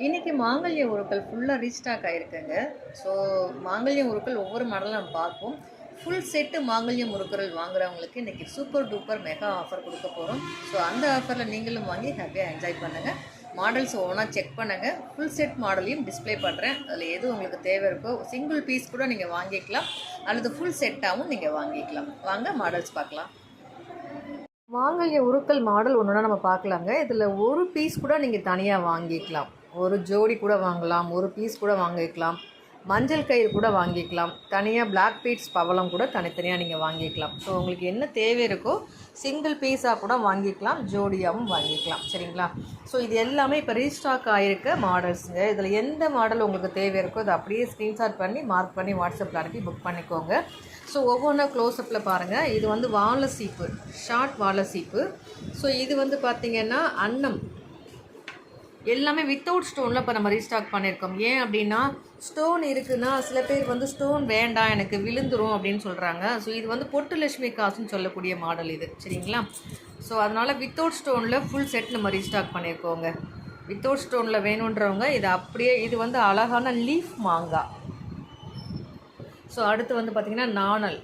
இன்றைக்கி மாங்கல்ய உருக்கள் ஃபுல்லாக restock ஆகிருக்குங்க. So மாங்கல்ய உருக்கள் ஒவ்வொரு மாடலும் நம்ம பார்ப்போம். ஃபுல் செட்டு மாங்கல்யம் உருக்கள் வாங்குறவங்களுக்கு இன்றைக்கி சூப்பர் டூப்பர் மெகா ஆஃபர் கொடுக்க போகிறோம். ஸோ அந்த ஆஃபரில் நீங்களும் வாங்கி ஹாப்பியாக என்ஜாய் பண்ணுங்கள். மாடல்ஸ் ஒவ்வொன்றா செக் பண்ணுங்கள். ஃபுல் செட் மாடலையும் டிஸ்பிளே பண்ணுறேன். அதில் எது உங்களுக்கு தேவை இருக்கோ சிங்கிள் பீஸ் கூட நீங்கள் வாங்கிக்கலாம், அல்லது ஃபுல் செட்டாகவும் நீங்கள் வாங்கிக்கலாம். வாங்க மாடல்ஸ் பார்க்கலாம். மாங்கல்ய உருக்கள் மாடல் ஒன்றுனா நம்ம பார்க்கலாங்க. இதில் ஒரு பீஸ் கூட நீங்கள் தனியாக வாங்கிக்கலாம். ஒரு ஜோடி கூட வாங்கலாம், ஒரு பீஸ் கூட வாங்கிக்கலாம், மஞ்சள் கயிறு கூட வாங்கிக்கலாம், தனியாக பிளாக் பீட்ஸ் பவளம் கூட தனித்தனியாக நீங்கள் வாங்கிக்கலாம். ஸோ உங்களுக்கு என்ன தேவை இருக்கோ சிங்கிள் பீஸாக கூட வாங்கிக்கலாம், ஜோடியாகவும் வாங்கிக்கலாம். சரிங்களா? ஸோ இது எல்லாமே இப்போ ரீஸ்டாக் ஆகிருக்க மாடல்ஸுங்க. இதில் எந்த மாடல் உங்களுக்கு தேவை இருக்கோ அதை அப்படியே ஸ்க்ரீன்ஷாட் பண்ணி மார்க் பண்ணி வாட்ஸ்அப்பில் அனுப்பி புக் பண்ணிக்கோங்க. ஸோ ஒவ்வொன்றா க்ளோஸ்அப்பில் பாருங்கள். இது வந்து வாழை சீப்பு, ஷார்ட் வாழை சீப்பு. ஸோ இது வந்து பார்த்திங்கன்னா அன்னம் எல்லாமே வித்தவுட் ஸ்டோனில் இப்போ நம்ம ரீஸ்டாக் பண்ணியிருக்கோம். ஏன் அப்படின்னா ஸ்டோன் இருக்குன்னா சில பேர் வந்து ஸ்டோன் வேண்டாம் எனக்கு விழுந்துரும் அப்படின்னு சொல்கிறாங்க. ஸோ இது வந்து பொட்டு லட்சுமி காசுன்னு சொல்லக்கூடிய மாடல் இது. சரிங்களா? ஸோ அதனால் வித்தவுட் ஸ்டோனில் ஃபுல் செட் நம்ம ரீஸ்டாக் பண்ணியிருக்கோங்க. வித்தவுட் ஸ்டோனில் வேணுன்றவங்க இது அப்படியே. இது வந்து அழகான லீஃப் மாங்காய். ஸோ அடுத்து வந்து பார்த்திங்கன்னா நாணல்.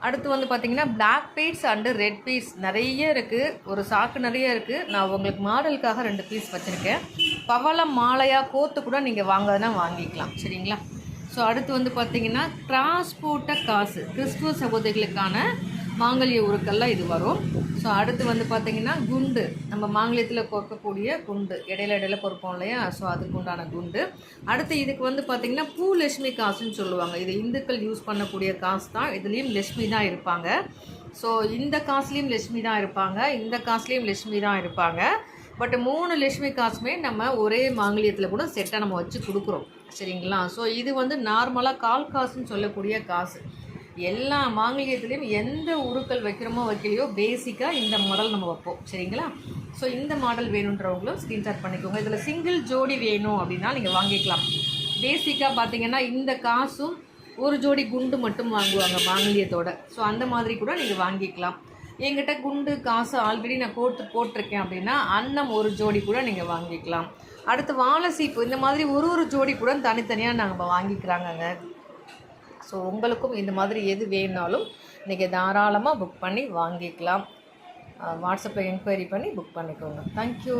அடுத்து வந்து பார்த்திங்கன்னா black beets and red beets நிறைய இருக்குது. ஒரு சாக்கு நிறைய இருக்குது. நான் உங்களுக்கு மாடலுக்காக 2 பீஸ் வச்சுருக்கேன். பவளம் மாலையாக கோத்து கூட நீங்கள் வாங்காதுன்னா வாங்கிக்கலாம். சரிங்களா? ஸோ அடுத்து வந்து பார்த்திங்கன்னா கிராஸ் போட்ட காசு, கிறிஸ்துவ சகோதரிகளுக்கான மாங்கல்ய உருக்கள்லாம் இது வரும். ஸோ அடுத்து வந்து பார்த்திங்கன்னா குண்டு, நம்ம மாங்கல்யத்தில் பொறுக்கக்கூடிய குண்டு, இடையில பொறுப்போம் இல்லையா? ஸோ அதுக்கு உண்டான குண்டு. அடுத்து இதுக்கு வந்து பார்த்திங்கன்னா பூ லட்சுமி காசுன்னு சொல்லுவாங்க. இது இந்துக்கள் யூஸ் பண்ணக்கூடிய காசு தான். இதுலேயும் லட்சுமி தான் இருப்பாங்க. ஸோ இந்த காசுலேயும் லட்சுமி தான் இருப்பாங்க, இந்த காசுலேயும் லட்சுமி தான் இருப்பாங்க. பட் 3 லட்சுமி காசுமே நம்ம ஒரே மாங்கல்யத்தில் கூட செட்டாக நம்ம வச்சு கொடுக்குறோம். சரிங்களா? ஸோ இது வந்து நார்மலாக கால் காசுன்னு சொல்லக்கூடிய காசு. எல்லா மாங்கல்யத்துலேயும் எந்த உருக்கள் வைக்கிறோமோ வைக்கலையோ பேசிக்காக இந்த மாடல் நம்ம வைப்போம். சரிங்களா? ஸோ இந்த மாடல் வேணுன்றவங்களும் ஸ்க்ரீன்ஷாட் பண்ணிக்கோங்க. இதில் சிங்கிள் ஜோடி வேணும் அப்படின்னா நீங்கள் வாங்கிக்கலாம். பேசிக்காக பார்த்தீங்கன்னா இந்த காசும் ஒரு ஜோடி குண்டு மட்டும் வாங்குவாங்க மாங்கல்யத்தோட. ஸோ அந்த மாதிரி கூட நீங்கள் வாங்கிக்கலாம். என்கிட்ட குண்டு காசு ஆல்ரெடி நான் போட்டிருக்கேன் அப்படின்னா அன்னம் ஒரு ஜோடி கூட நீங்கள் வாங்கிக்கலாம். அடுத்து வாழை சீப்பு, இந்த மாதிரி ஒரு ஜோடி கூட தனித்தனியாக நாங்கள் வாங்கிக்கிறாங்கங்க. ஸோ உங்களுக்கும் இந்த மாதிரி எது வேணுனாலும் நீங்கள் தாராளமாக புக் பண்ணி வாங்கிக்கலாம். வாட்ஸ்அப்பில் என்கொயரி பண்ணி புக் பண்ணிக்கோங்க. தேங்க்யூ.